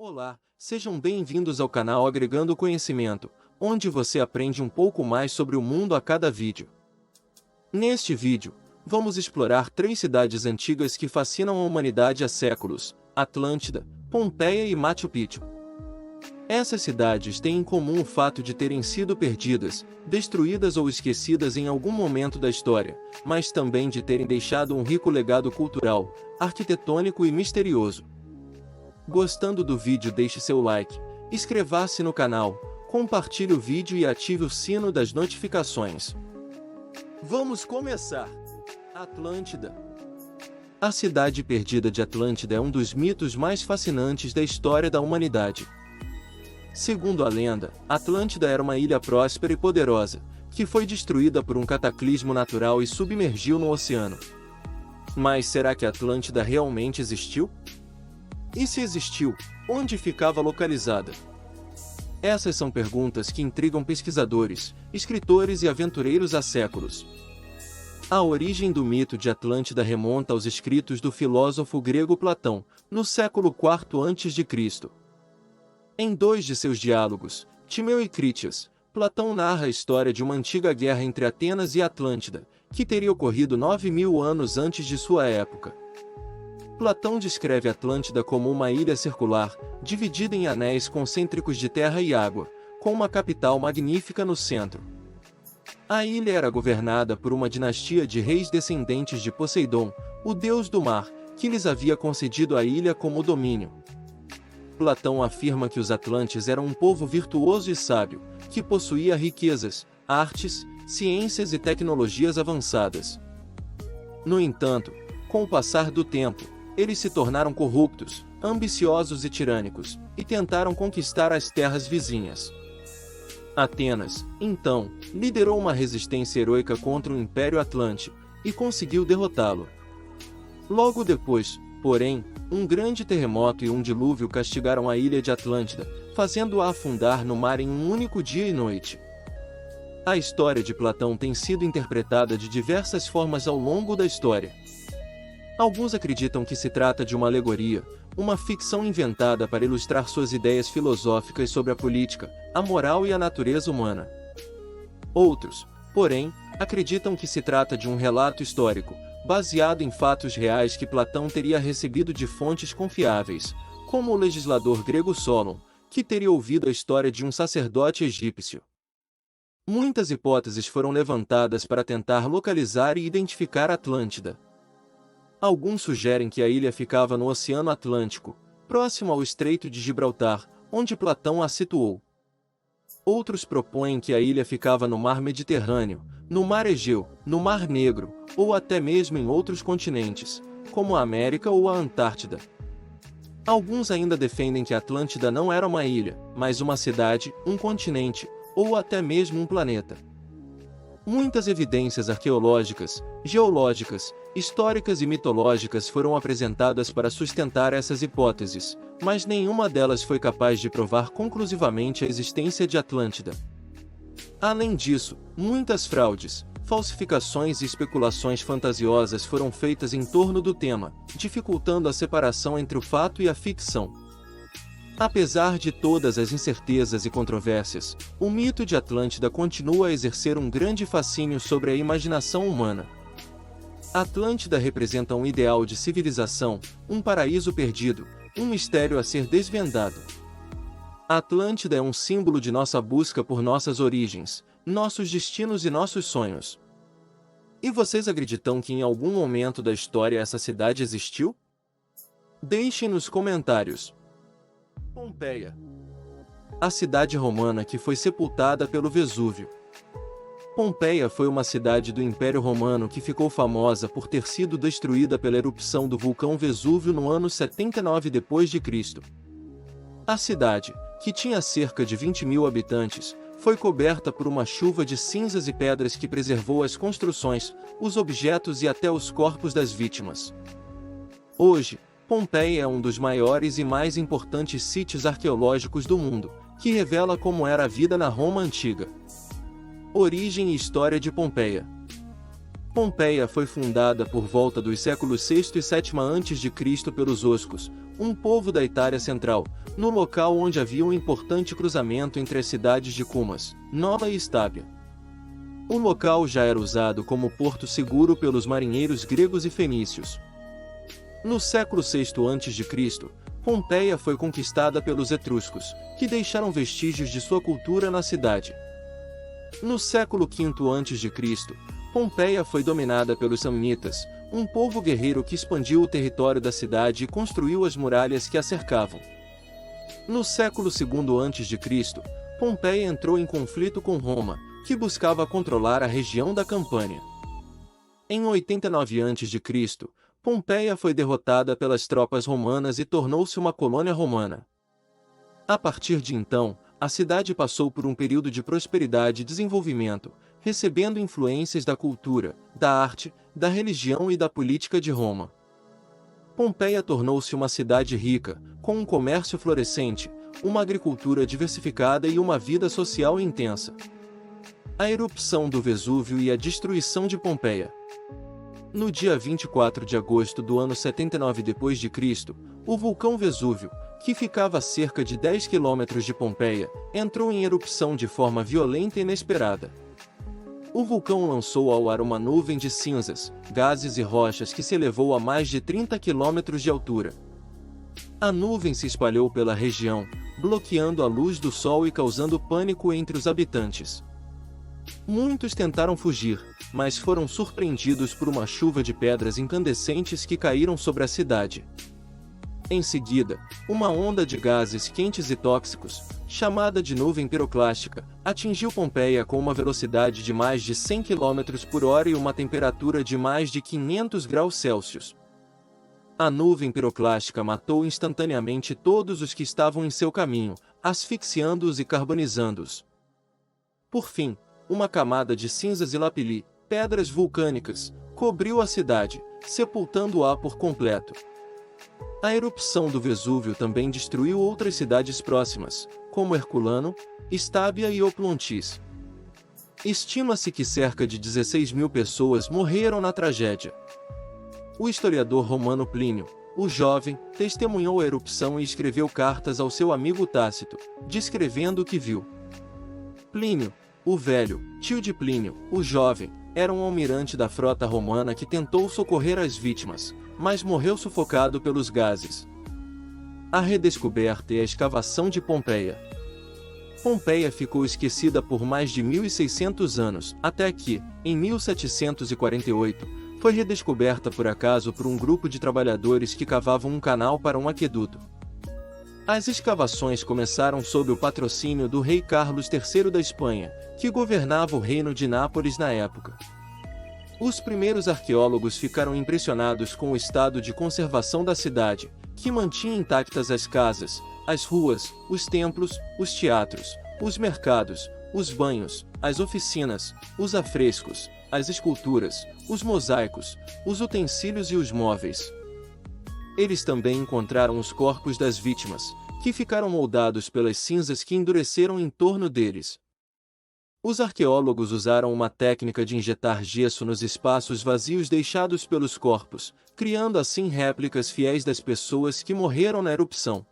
Olá, sejam bem-vindos ao canal Agregando Conhecimento, onde você aprende um pouco mais sobre o mundo a cada vídeo. Neste vídeo, vamos explorar 3 cidades antigas que fascinam a humanidade há séculos: Atlântida, Pompeia e Machu Picchu. Essas cidades têm em comum o fato de terem sido perdidas, destruídas ou esquecidas em algum momento da história, mas também de terem deixado um rico legado cultural, arquitetônico e misterioso. Gostando do vídeo, deixe seu like, inscreva-se no canal, compartilhe o vídeo e ative o sino das notificações. Vamos começar! Atlântida. A cidade perdida de Atlântida é um dos mitos mais fascinantes da história da humanidade. Segundo a lenda, Atlântida era uma ilha próspera e poderosa, que foi destruída por um cataclismo natural e submergiu no oceano. Mas será que Atlântida realmente existiu? E se existiu, onde ficava localizada? Essas são perguntas que intrigam pesquisadores, escritores e aventureiros há séculos. A origem do mito de Atlântida remonta aos escritos do filósofo grego Platão, no século IV a.C. Em 2 de seus diálogos, Timeu e Critias, Platão narra a história de uma antiga guerra entre Atenas e Atlântida, que teria ocorrido 9.000 anos antes de sua época. Platão descreve Atlântida como uma ilha circular, dividida em anéis concêntricos de terra e água, com uma capital magnífica no centro. A ilha era governada por uma dinastia de reis descendentes de Poseidon, o deus do mar, que lhes havia concedido a ilha como domínio. Platão afirma que os atlantes eram um povo virtuoso e sábio, que possuía riquezas, artes, ciências e tecnologias avançadas. No entanto, com o passar do tempo, eles se tornaram corruptos, ambiciosos e tirânicos, e tentaram conquistar as terras vizinhas. Atenas, então, liderou uma resistência heroica contra o Império Atlante, e conseguiu derrotá-lo. Logo depois, porém, um grande terremoto e um dilúvio castigaram a ilha de Atlântida, fazendo-a afundar no mar em um único dia e noite. A história de Platão tem sido interpretada de diversas formas ao longo da história. Alguns acreditam que se trata de uma alegoria, uma ficção inventada para ilustrar suas ideias filosóficas sobre a política, a moral e a natureza humana. Outros, porém, acreditam que se trata de um relato histórico, baseado em fatos reais que Platão teria recebido de fontes confiáveis, como o legislador grego Solon, que teria ouvido a história de um sacerdote egípcio. Muitas hipóteses foram levantadas para tentar localizar e identificar Atlântida. Alguns sugerem que a ilha ficava no Oceano Atlântico, próximo ao Estreito de Gibraltar, onde Platão a situou. Outros propõem que a ilha ficava no Mar Mediterrâneo, no Mar Egeu, no Mar Negro, ou até mesmo em outros continentes, como a América ou a Antártida. Alguns ainda defendem que Atlântida não era uma ilha, mas uma cidade, um continente, ou até mesmo um planeta. Muitas evidências arqueológicas, geológicas, históricas e mitológicas foram apresentadas para sustentar essas hipóteses, mas nenhuma delas foi capaz de provar conclusivamente a existência de Atlântida. Além disso, muitas fraudes, falsificações e especulações fantasiosas foram feitas em torno do tema, dificultando a separação entre o fato e a ficção. Apesar de todas as incertezas e controvérsias, o mito de Atlântida continua a exercer um grande fascínio sobre a imaginação humana. Atlântida representa um ideal de civilização, um paraíso perdido, um mistério a ser desvendado. Atlântida é um símbolo de nossa busca por nossas origens, nossos destinos e nossos sonhos. E vocês acreditam que em algum momento da história essa cidade existiu? Deixem nos comentários. Pompeia. A cidade romana que foi sepultada pelo Vesúvio. Pompeia foi uma cidade do Império Romano que ficou famosa por ter sido destruída pela erupção do vulcão Vesúvio no ano 79 d.C. A cidade, que tinha cerca de 20.000 habitantes, foi coberta por uma chuva de cinzas e pedras que preservou as construções, os objetos e até os corpos das vítimas. Hoje, Pompeia é um dos maiores e mais importantes sítios arqueológicos do mundo, que revela como era a vida na Roma antiga. Origem e história de Pompeia. Pompeia foi fundada por volta dos séculos VI e VII a.C. pelos Oscos, um povo da Itália Central, no local onde havia um importante cruzamento entre as cidades de Cumas, Nova e Estábia. O local já era usado como porto seguro pelos marinheiros gregos e fenícios. No século VI a.C., Pompeia foi conquistada pelos etruscos, que deixaram vestígios de sua cultura na cidade. No século V a.C., Pompeia foi dominada pelos samnitas, um povo guerreiro que expandiu o território da cidade e construiu as muralhas que a cercavam. No século II a.C., Pompeia entrou em conflito com Roma, que buscava controlar a região da Campânia. Em 89 a.C., Pompeia foi derrotada pelas tropas romanas e tornou-se uma colônia romana. A partir de então, a cidade passou por um período de prosperidade e desenvolvimento, recebendo influências da cultura, da arte, da religião e da política de Roma. Pompeia tornou-se uma cidade rica, com um comércio florescente, uma agricultura diversificada e uma vida social intensa. A erupção do Vesúvio e a destruição de Pompeia. No dia 24 de agosto do ano 79 d.C., o vulcão Vesúvio, que ficava a cerca de 10 quilômetros de Pompeia, entrou em erupção de forma violenta e inesperada. O vulcão lançou ao ar uma nuvem de cinzas, gases e rochas que se elevou a mais de 30 quilômetros de altura. A nuvem se espalhou pela região, bloqueando a luz do sol e causando pânico entre os habitantes. Muitos tentaram fugir, mas foram surpreendidos por uma chuva de pedras incandescentes que caíram sobre a cidade. Em seguida, uma onda de gases quentes e tóxicos, chamada de nuvem piroclástica, atingiu Pompeia com uma velocidade de mais de 100 km por hora e uma temperatura de mais de 500 graus Celsius. A nuvem piroclástica matou instantaneamente todos os que estavam em seu caminho, asfixiando-os e carbonizando-os. Por fim, uma camada de cinzas e lapilli, pedras vulcânicas, cobriu a cidade, sepultando-a por completo. A erupção do Vesúvio também destruiu outras cidades próximas, como Herculano, Estábia e Oplontis. Estima-se que cerca de 16 mil pessoas morreram na tragédia. O historiador romano Plínio, o Jovem, testemunhou a erupção e escreveu cartas ao seu amigo Tácito, descrevendo o que viu. Plínio, o Velho, tio de Plínio, o Jovem, era um almirante da frota romana que tentou socorrer as vítimas, mas morreu sufocado pelos gases. A redescoberta e a escavação de Pompeia. Pompeia ficou esquecida por mais de 1.600 anos, até que, em 1748, foi redescoberta por acaso por um grupo de trabalhadores que cavavam um canal para um aqueduto. As escavações começaram sob o patrocínio do rei Carlos III da Espanha, que governava o reino de Nápoles na época. Os primeiros arqueólogos ficaram impressionados com o estado de conservação da cidade, que mantinha intactas as casas, as ruas, os templos, os teatros, os mercados, os banhos, as oficinas, os afrescos, as esculturas, os mosaicos, os utensílios e os móveis. Eles também encontraram os corpos das vítimas, que ficaram moldados pelas cinzas que endureceram em torno deles. Os arqueólogos usaram uma técnica de injetar gesso nos espaços vazios deixados pelos corpos, criando assim réplicas fiéis das pessoas que morreram na erupção.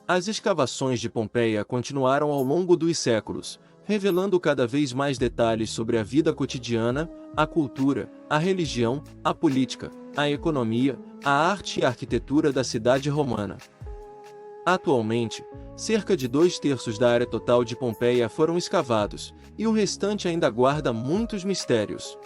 As escavações de Pompeia continuaram ao longo dos séculos, revelando cada vez mais detalhes sobre a vida cotidiana, a cultura, a religião, a política, a economia, a arte e a arquitetura da cidade romana. Atualmente, cerca de 2/3 da área total de Pompeia foram escavados, e o restante ainda guarda muitos mistérios.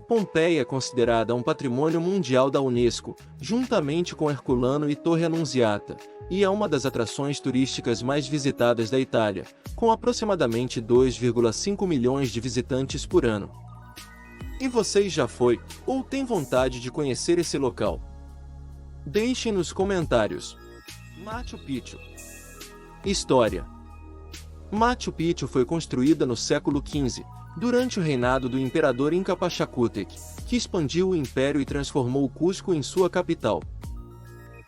Pompeia é considerada um patrimônio mundial da Unesco, juntamente com Herculano e Torre Annunziata, e é uma das atrações turísticas mais visitadas da Itália, com aproximadamente 2,5 milhões de visitantes por ano. E você já foi, ou tem vontade de conhecer esse local? Deixe nos comentários. Machu Picchu. História. Machu Picchu foi construída no século XV, durante o reinado do imperador Inca Pachacútec, que expandiu o império e transformou Cusco em sua capital.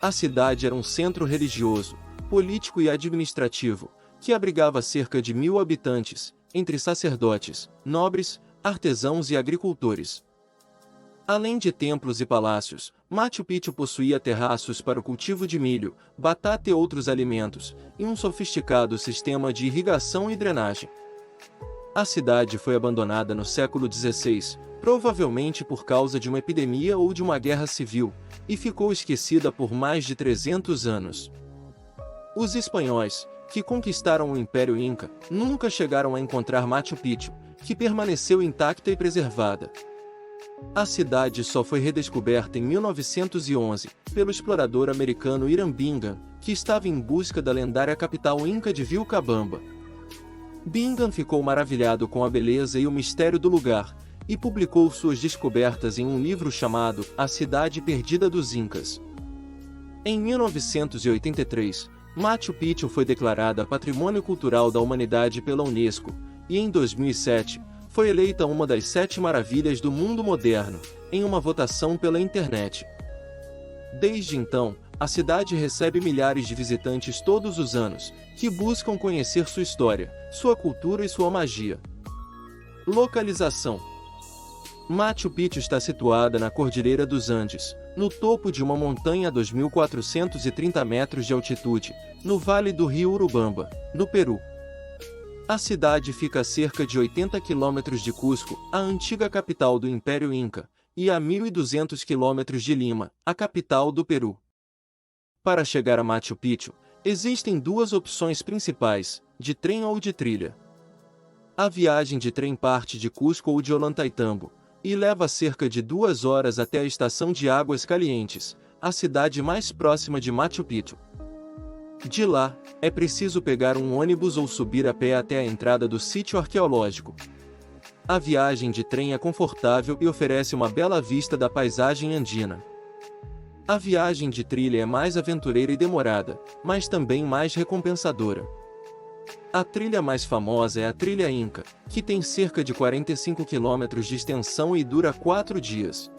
A cidade era um centro religioso, político e administrativo, que abrigava cerca de 1.000 habitantes, entre sacerdotes, nobres, artesãos e agricultores. Além de templos e palácios, Machu Picchu possuía terraços para o cultivo de milho, batata e outros alimentos, e um sofisticado sistema de irrigação e drenagem. A cidade foi abandonada no século XVI, provavelmente por causa de uma epidemia ou de uma guerra civil, e ficou esquecida por mais de 300 anos. Os espanhóis, que conquistaram o Império Inca, nunca chegaram a encontrar Machu Picchu, que permaneceu intacta e preservada. A cidade só foi redescoberta em 1911, pelo explorador americano Hiram Bingham, que estava em busca da lendária capital inca de Vilcabamba. Bingham ficou maravilhado com a beleza e o mistério do lugar, e publicou suas descobertas em um livro chamado A Cidade Perdida dos Incas. Em 1983, Machu Picchu foi declarada Patrimônio Cultural da Humanidade pela Unesco, e em 2007, foi eleita uma das 7 maravilhas do mundo moderno, em uma votação pela internet. Desde então, a cidade recebe milhares de visitantes todos os anos, que buscam conhecer sua história, sua cultura e sua magia. Localização: Machu Picchu está situada na Cordilheira dos Andes, no topo de uma montanha a 2.430 metros de altitude, no vale do rio Urubamba, no Peru. A cidade fica a cerca de 80 quilômetros de Cusco, a antiga capital do Império Inca, e a 1.200 quilômetros de Lima, a capital do Peru. Para chegar a Machu Picchu, existem duas opções principais, de trem ou de trilha. A viagem de trem parte de Cusco ou de Ollantaytambo, e leva cerca de 2 horas até a estação de Águas Calientes, a cidade mais próxima de Machu Picchu. De lá, é preciso pegar um ônibus ou subir a pé até a entrada do sítio arqueológico. A viagem de trem é confortável e oferece uma bela vista da paisagem andina. A viagem de trilha é mais aventureira e demorada, mas também mais recompensadora. A trilha mais famosa é a Trilha Inca, que tem cerca de 45 quilômetros de extensão e dura 4 dias.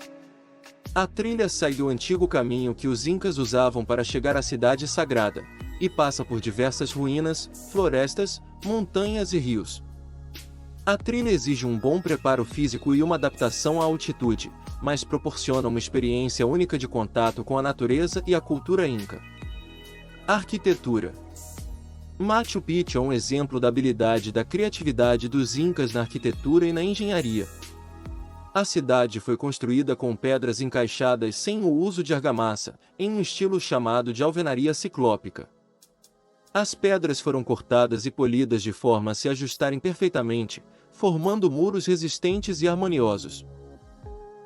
A trilha sai do antigo caminho que os Incas usavam para chegar à cidade sagrada, e passa por diversas ruínas, florestas, montanhas e rios. A trilha exige um bom preparo físico e uma adaptação à altitude, mas proporciona uma experiência única de contato com a natureza e a cultura inca. Arquitetura: Machu Picchu é um exemplo da habilidade e da criatividade dos Incas na arquitetura e na engenharia. A cidade foi construída com pedras encaixadas sem o uso de argamassa, em um estilo chamado de alvenaria ciclópica. As pedras foram cortadas e polidas de forma a se ajustarem perfeitamente, formando muros resistentes e harmoniosos.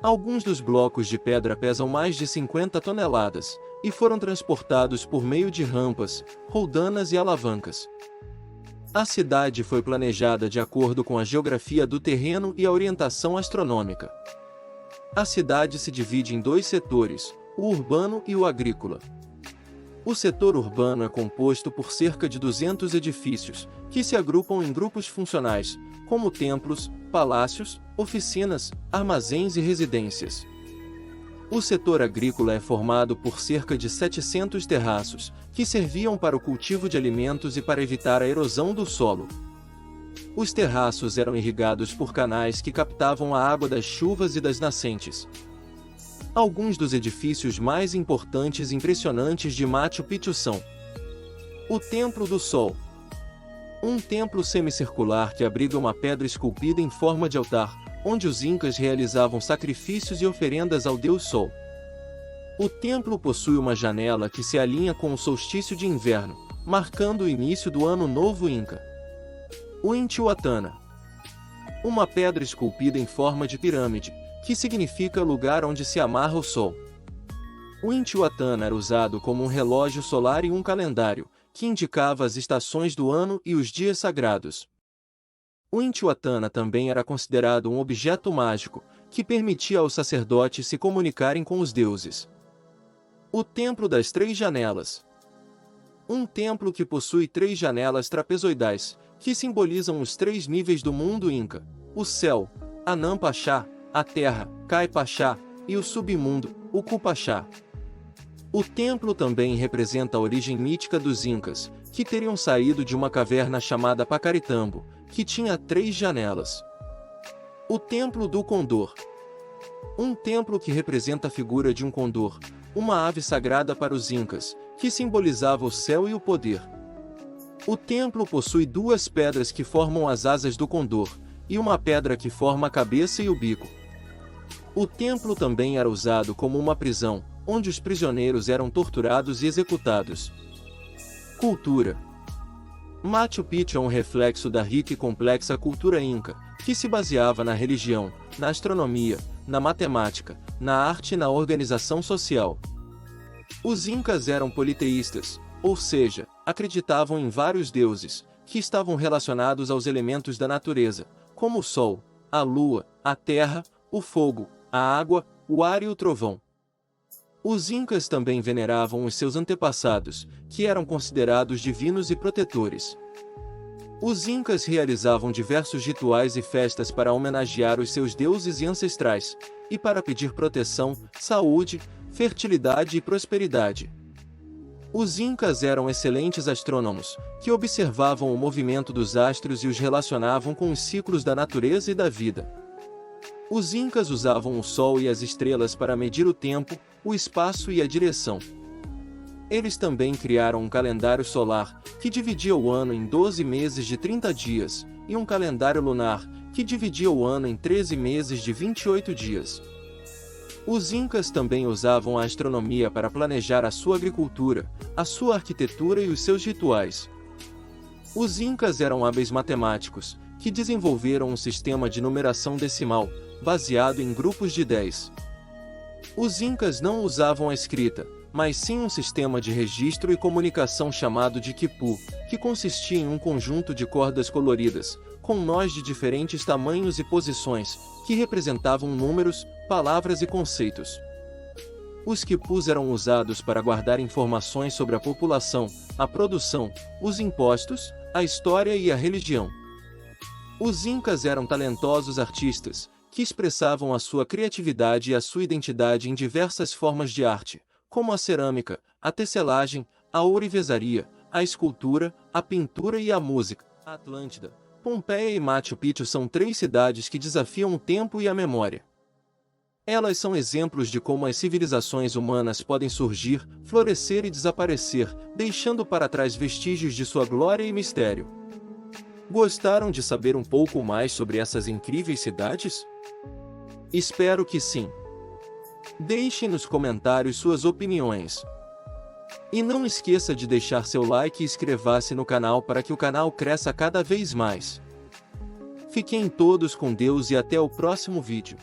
Alguns dos blocos de pedra pesam mais de 50 toneladas, e foram transportados por meio de rampas, roldanas e alavancas. A cidade foi planejada de acordo com a geografia do terreno e a orientação astronômica. A cidade se divide em 2 setores, o urbano e o agrícola. O setor urbano é composto por cerca de 200 edifícios, que se agrupam em grupos funcionais, como templos, palácios, oficinas, armazéns e residências. O setor agrícola é formado por cerca de 700 terraços, que serviam para o cultivo de alimentos e para evitar a erosão do solo. Os terraços eram irrigados por canais que captavam a água das chuvas e das nascentes. Alguns dos edifícios mais importantes e impressionantes de Machu Picchu são: o Templo do Sol, um templo semicircular que abriga uma pedra esculpida em forma de altar, onde os incas realizavam sacrifícios e oferendas ao deus Sol. O templo possui uma janela que se alinha com o solstício de inverno, marcando o início do Ano Novo Inca. O Intihuatana, uma pedra esculpida em forma de pirâmide, que significa lugar onde se amarra o sol. O Intihuatana era usado como um relógio solar e um calendário, que indicava as estações do ano e os dias sagrados. O Intihuatana também era considerado um objeto mágico, que permitia aos sacerdotes se comunicarem com os deuses. O Templo das Três Janelas, um templo que possui 3 janelas trapezoidais, que simbolizam os 3 níveis do mundo Inca: o céu, Anam Pachá, a terra, Cai Pachá, e o submundo, o Cupachá. O templo também representa a origem mítica dos Incas, que teriam saído de uma caverna chamada Pacaritambo, que tinha 3 janelas. O Templo do Condor, Um templo que representa a figura de um condor, uma ave sagrada para os incas, que simbolizava o céu e o poder. O templo possui duas pedras que formam as asas do condor, e uma pedra que forma a cabeça e o bico. O templo também era usado como uma prisão, onde os prisioneiros eram torturados e executados. Cultura. Machu Picchu é um reflexo da rica e complexa cultura inca, que se baseava na religião, na astronomia, na matemática, na arte e na organização social. Os incas eram politeístas, ou seja, acreditavam em vários deuses, que estavam relacionados aos elementos da natureza, como o sol, a lua, a terra, o fogo, a água, o ar e o trovão. Os incas também veneravam os seus antepassados, que eram considerados divinos e protetores. Os incas realizavam diversos rituais e festas para homenagear os seus deuses e ancestrais, e para pedir proteção, saúde, fertilidade e prosperidade. Os incas eram excelentes astrônomos, que observavam o movimento dos astros e os relacionavam com os ciclos da natureza e da vida. Os incas usavam o sol e as estrelas para medir o tempo, o espaço e a direção. Eles também criaram um calendário solar, que dividia o ano em 12 meses de 30 dias, e um calendário lunar, que dividia o ano em 13 meses de 28 dias. Os incas também usavam a astronomia para planejar a sua agricultura, a sua arquitetura e os seus rituais. Os incas eram hábeis matemáticos, que desenvolveram um sistema de numeração decimal, baseado em grupos de 10. Os incas não usavam a escrita, mas sim um sistema de registro e comunicação chamado de quipu, que consistia em um conjunto de cordas coloridas, com nós de diferentes tamanhos e posições, que representavam números, palavras e conceitos. Os quipus eram usados para guardar informações sobre a população, a produção, os impostos, a história e a religião. Os incas eram talentosos artistas, que expressavam a sua criatividade e a sua identidade em diversas formas de arte, como a cerâmica, a tecelagem, a ourivesaria, a escultura, a pintura e a música. A Atlântida, Pompeia e Machu Picchu são três cidades que desafiam o tempo e a memória. Elas são exemplos de como as civilizações humanas podem surgir, florescer e desaparecer, deixando para trás vestígios de sua glória e mistério. Gostaram de saber um pouco mais sobre essas incríveis cidades? Espero que sim. Deixe nos comentários suas opiniões. E não esqueça de deixar seu like e inscrever-se no canal para que o canal cresça cada vez mais. Fiquem todos com Deus e até o próximo vídeo.